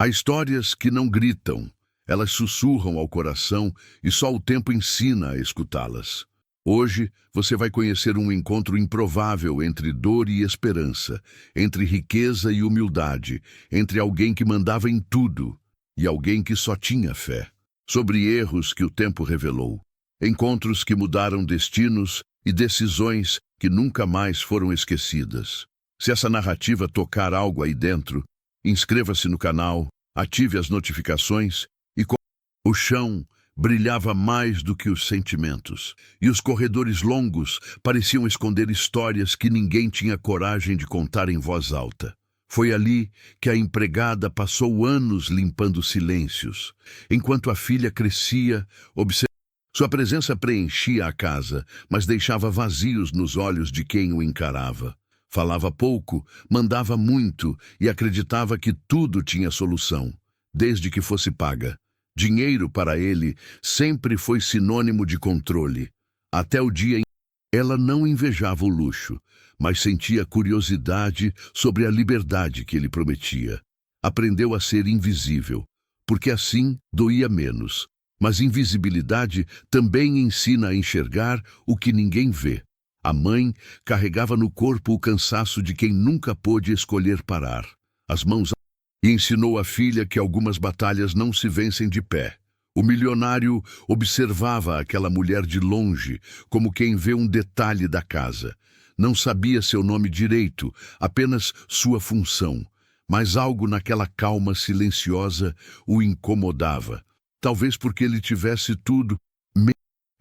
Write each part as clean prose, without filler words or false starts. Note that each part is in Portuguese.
Há histórias que não gritam, elas sussurram ao coração e só o tempo ensina a escutá-las. Hoje você vai conhecer um encontro improvável entre dor e esperança, entre riqueza e humildade, entre alguém que mandava em tudo e alguém que só tinha fé. Sobre erros que o tempo revelou, encontros que mudaram destinos e decisões que nunca mais foram esquecidas. Se essa narrativa tocar algo aí dentro, inscreva-se no canal, ative as notificações e o chão brilhava mais do que os sentimentos, e os corredores longos pareciam esconder histórias que ninguém tinha coragem de contar em voz alta. Foi ali que a empregada passou anos limpando silêncios, enquanto a filha crescia, sua presença preenchia a casa, mas deixava vazios nos olhos de quem o encarava. Falava pouco, mandava muito e acreditava que tudo tinha solução, desde que fosse paga. Dinheiro para ele sempre foi sinônimo de controle. Até o dia em que ela não invejava o luxo, mas sentia curiosidade sobre a liberdade que ele prometia. Aprendeu a ser invisível, porque assim doía menos. Mas invisibilidade também ensina a enxergar o que ninguém vê. A mãe carregava no corpo o cansaço de quem nunca pôde escolher parar. As mãos e ensinou à filha que algumas batalhas não se vencem de pé. O milionário observava aquela mulher de longe, como quem vê um detalhe da casa. Não sabia seu nome direito, apenas sua função. Mas algo naquela calma silenciosa o incomodava. Talvez porque ele tivesse tudo.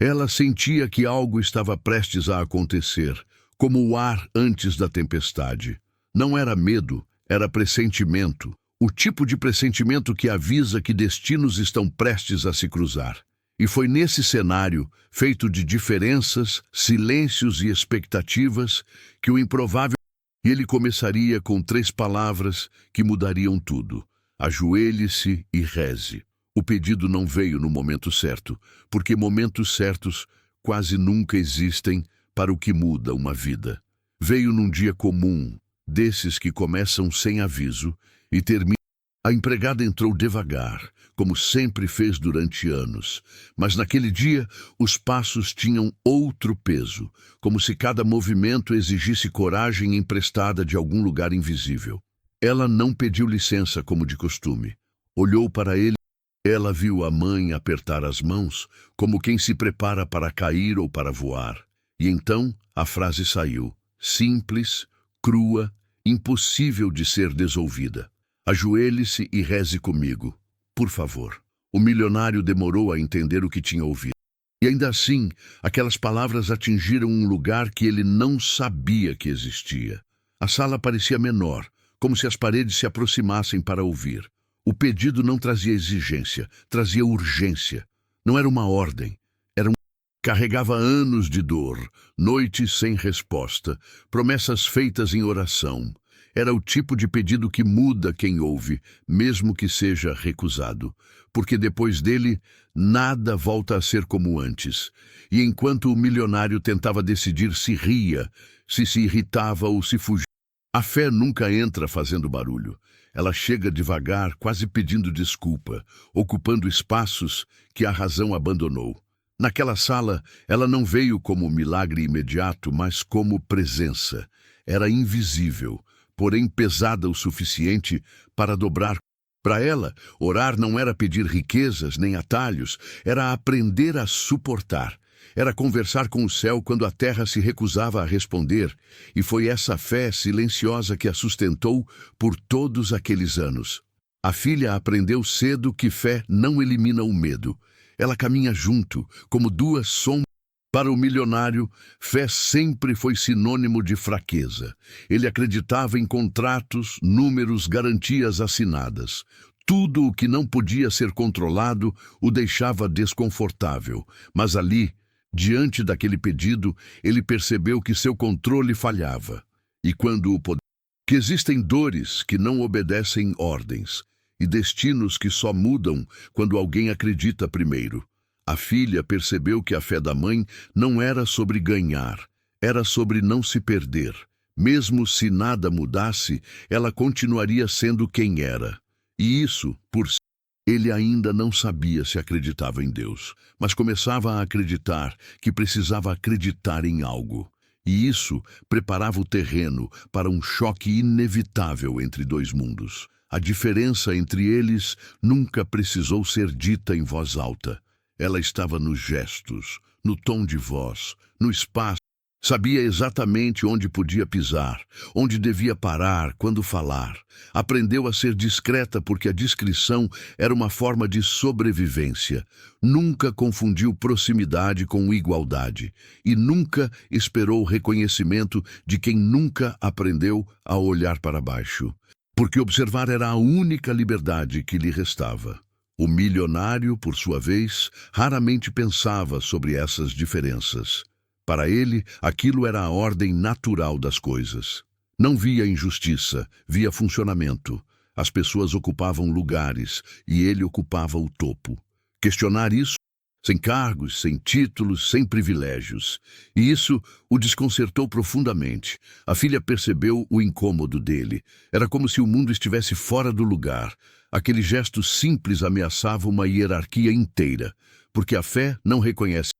Ela sentia que algo estava prestes a acontecer, como o ar antes da tempestade. Não era medo, era pressentimento. O tipo de pressentimento que avisa que destinos estão prestes a se cruzar. E foi nesse cenário, feito de diferenças, silêncios e expectativas, que o improvável... E ele começaria com 3 palavras que mudariam tudo. Ajoelhe-se e reze. O pedido não veio no momento certo, porque momentos certos quase nunca existem para o que muda uma vida. Veio num dia comum, desses que começam sem aviso e terminam. A empregada entrou devagar, como sempre fez durante anos, mas naquele dia os passos tinham outro peso, como se cada movimento exigisse coragem emprestada de algum lugar invisível. Ela não pediu licença como de costume. Olhou para ele. Ela viu a mãe apertar as mãos, como quem se prepara para cair ou para voar. E então a frase saiu, simples, crua, impossível de ser desouvida. Ajoelhe-se e reze comigo, por favor. O milionário demorou a entender o que tinha ouvido. E ainda assim, aquelas palavras atingiram um lugar que ele não sabia que existia. A sala parecia menor, como se as paredes se aproximassem para ouvir. O pedido não trazia exigência, trazia urgência. Não era uma ordem, carregava anos de dor, noites sem resposta, promessas feitas em oração. Era o tipo de pedido que muda quem ouve, mesmo que seja recusado. Porque depois dele, nada volta a ser como antes. E enquanto o milionário tentava decidir se ria, se irritava ou se fugia, a fé nunca entra fazendo barulho. Ela chega devagar, quase pedindo desculpa, ocupando espaços que a razão abandonou. Naquela sala, ela não veio como milagre imediato, mas como presença. Era invisível, porém pesada o suficiente para dobrar. Para ela, orar não era pedir riquezas nem atalhos, era aprender a suportar. Era conversar com o céu quando a terra se recusava a responder, e foi essa fé silenciosa que a sustentou por todos aqueles anos. A filha aprendeu cedo que fé não elimina o medo. Ela caminha junto, como duas sombras. Para o milionário, fé sempre foi sinônimo de fraqueza. Ele acreditava em contratos, números, garantias assinadas. Tudo o que não podia ser controlado o deixava desconfortável. Mas ali, diante daquele pedido, ele percebeu que seu controle falhava. E quando o poder... Que existem dores que não obedecem ordens, e destinos que só mudam quando alguém acredita primeiro. A filha percebeu que a fé da mãe não era sobre ganhar, era sobre não se perder. Mesmo se nada mudasse, ela continuaria sendo quem era. E isso, por si, ele ainda não sabia se acreditava em Deus, mas começava a acreditar que precisava acreditar em algo. E isso preparava o terreno para um choque inevitável entre dois mundos. A diferença entre eles nunca precisou ser dita em voz alta. Ela estava nos gestos, no tom de voz, no espaço. Sabia exatamente onde podia pisar, onde devia parar, quando falar. Aprendeu a ser discreta porque a discrição era uma forma de sobrevivência. Nunca confundiu proximidade com igualdade. E nunca esperou reconhecimento de quem nunca aprendeu a olhar para baixo. Porque observar era a única liberdade que lhe restava. O milionário, por sua vez, raramente pensava sobre essas diferenças. Para ele, aquilo era a ordem natural das coisas. Não via injustiça, via funcionamento. As pessoas ocupavam lugares e ele ocupava o topo. Questionar isso, sem cargos, sem títulos, sem privilégios. E isso o desconcertou profundamente. A filha percebeu o incômodo dele. Era como se o mundo estivesse fora do lugar. Aquele gesto simples ameaçava uma hierarquia inteira, porque a fé não reconhece.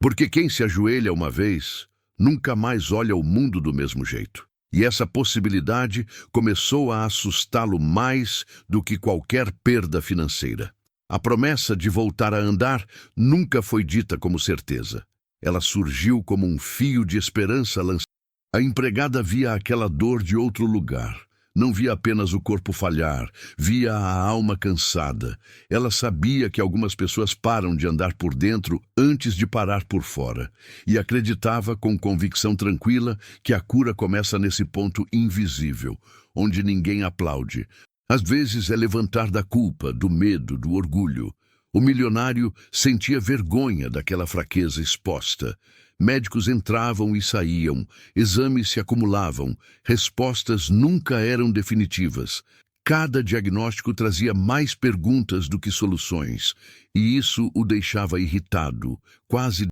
Porque quem se ajoelha uma vez, nunca mais olha o mundo do mesmo jeito. E essa possibilidade começou a assustá-lo mais do que qualquer perda financeira. A promessa de voltar a andar nunca foi dita como certeza. Ela surgiu como um fio de esperança lançado. A empregada via aquela dor de outro lugar. Não via apenas o corpo falhar, via a alma cansada. Ela sabia que algumas pessoas param de andar por dentro antes de parar por fora. E acreditava com convicção tranquila que a cura começa nesse ponto invisível, onde ninguém aplaude. Às vezes é levantar da culpa, do medo, do orgulho. O milionário sentia vergonha daquela fraqueza exposta. Médicos entravam e saíam, exames se acumulavam, respostas nunca eram definitivas. Cada diagnóstico trazia mais perguntas do que soluções, e isso o deixava irritado, quase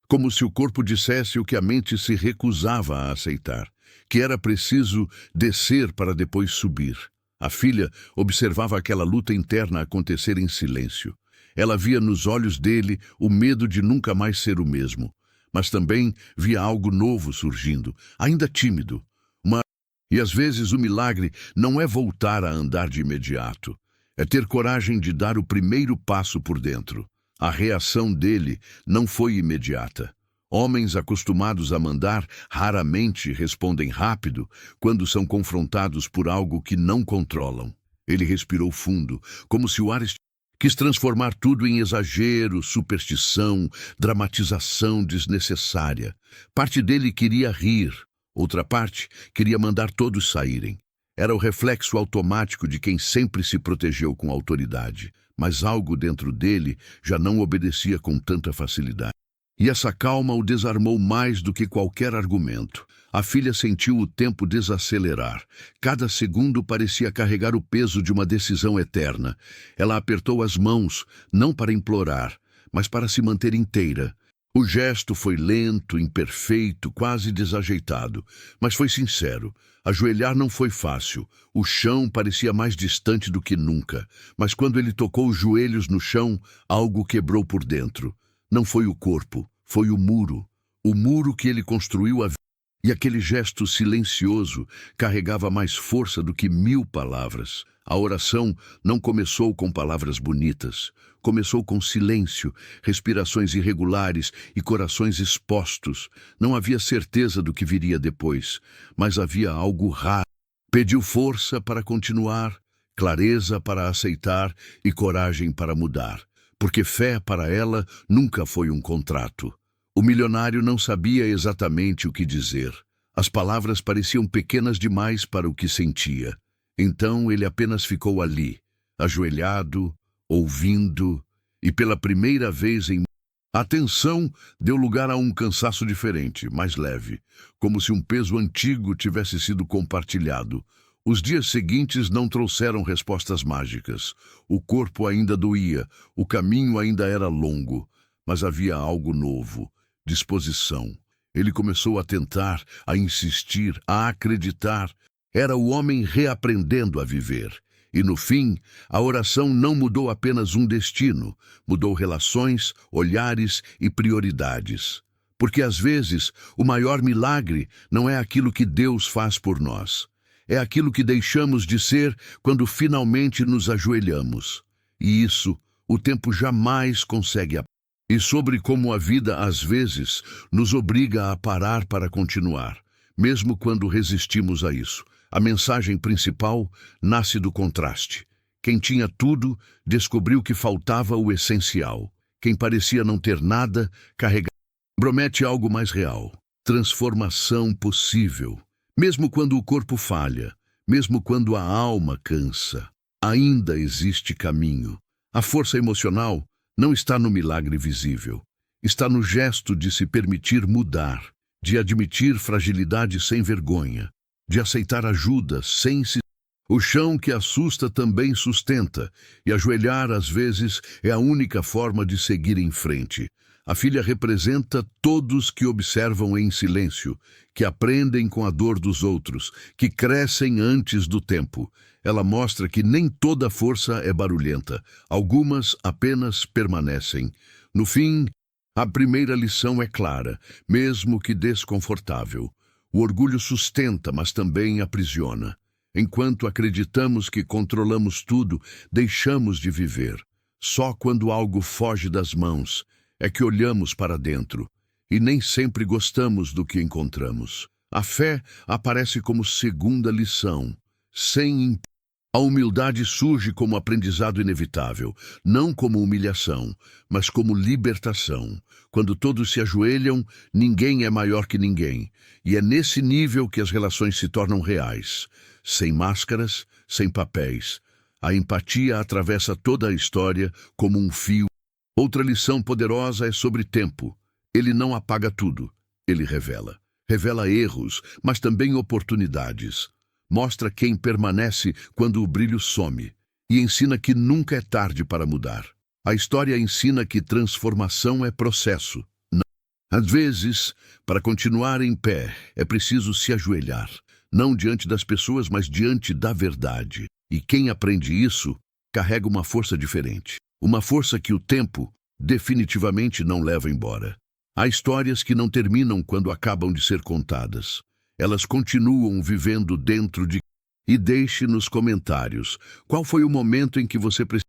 como se o corpo dissesse o que a mente se recusava a aceitar, que era preciso descer para depois subir. A filha observava aquela luta interna acontecer em silêncio. Ela via nos olhos dele o medo de nunca mais ser o mesmo. Mas também via algo novo surgindo, ainda tímido. E às vezes o milagre não é voltar a andar de imediato, é ter coragem de dar o primeiro passo por dentro. A reação dele não foi imediata. Homens acostumados a mandar raramente respondem rápido quando são confrontados por algo que não controlam. Ele respirou fundo, como se o ar quis transformar tudo em exagero, superstição, dramatização desnecessária. Parte dele queria rir, outra parte queria mandar todos saírem. Era o reflexo automático de quem sempre se protegeu com autoridade, mas algo dentro dele já não obedecia com tanta facilidade. E essa calma o desarmou mais do que qualquer argumento. A filha sentiu o tempo desacelerar. Cada segundo parecia carregar o peso de uma decisão eterna. Ela apertou as mãos, não para implorar, mas para se manter inteira. O gesto foi lento, imperfeito, quase desajeitado, mas foi sincero. Ajoelhar não foi fácil. O chão parecia mais distante do que nunca. Mas quando ele tocou os joelhos no chão, algo quebrou por dentro. Não foi o corpo, foi o muro. O muro que ele construiu e aquele gesto silencioso carregava mais força do que 1000 palavras. A oração não começou com palavras bonitas. Começou com silêncio, respirações irregulares e corações expostos. Não havia certeza do que viria depois, mas havia algo raro. Pediu força para continuar, clareza para aceitar e coragem para mudar. Porque fé para ela nunca foi um contrato. O milionário não sabia exatamente o que dizer. As palavras pareciam pequenas demais para o que sentia. Então ele apenas ficou ali, ajoelhado, ouvindo, e pela primeira vez a atenção deu lugar a um cansaço diferente, mais leve, como se um peso antigo tivesse sido compartilhado. Os dias seguintes não trouxeram respostas mágicas. O corpo ainda doía, o caminho ainda era longo, mas havia algo novo, disposição. Ele começou a tentar, a insistir, a acreditar. Era o homem reaprendendo a viver. E no fim, a oração não mudou apenas um destino, mudou relações, olhares e prioridades. Porque às vezes o maior milagre não é aquilo que Deus faz por nós. É aquilo que deixamos de ser quando finalmente nos ajoelhamos. E isso o tempo jamais consegue apagar. E sobre como a vida às vezes nos obriga a parar para continuar, mesmo quando resistimos a isso. A mensagem principal nasce do contraste. Quem tinha tudo descobriu que faltava o essencial. Quem parecia não ter nada, promete algo mais real. Transformação possível. Mesmo quando o corpo falha, mesmo quando a alma cansa, ainda existe caminho. A força emocional não está no milagre visível. Está no gesto de se permitir mudar, de admitir fragilidade sem vergonha, de aceitar ajuda sem se... O chão que assusta também sustenta, e ajoelhar às vezes é a única forma de seguir em frente. A filha representa todos que observam em silêncio, que aprendem com a dor dos outros, que crescem antes do tempo. Ela mostra que nem toda força é barulhenta, algumas apenas permanecem. No fim, a primeira lição é clara, mesmo que desconfortável. O orgulho sustenta, mas também aprisiona. Enquanto acreditamos que controlamos tudo, deixamos de viver. Só quando algo foge das mãos é que olhamos para dentro, e nem sempre gostamos do que encontramos. A fé aparece como segunda lição, sem a humildade surge como aprendizado inevitável, não como humilhação, mas como libertação. Quando todos se ajoelham, ninguém é maior que ninguém, e é nesse nível que as relações se tornam reais, sem máscaras, sem papéis. A empatia atravessa toda a história como um fio. Outra lição poderosa é sobre tempo. Ele não apaga tudo, ele revela. Revela erros, mas também oportunidades. Mostra quem permanece quando o brilho some, e ensina que nunca é tarde para mudar. A história ensina que transformação é processo. Às vezes, para continuar em pé, é preciso se ajoelhar, não diante das pessoas, mas diante da verdade. E quem aprende isso, carrega uma força diferente. Uma força que o tempo definitivamente não leva embora. Há histórias que não terminam quando acabam de ser contadas. Elas continuam vivendo dentro de... E deixe nos comentários qual foi o momento em que você precisou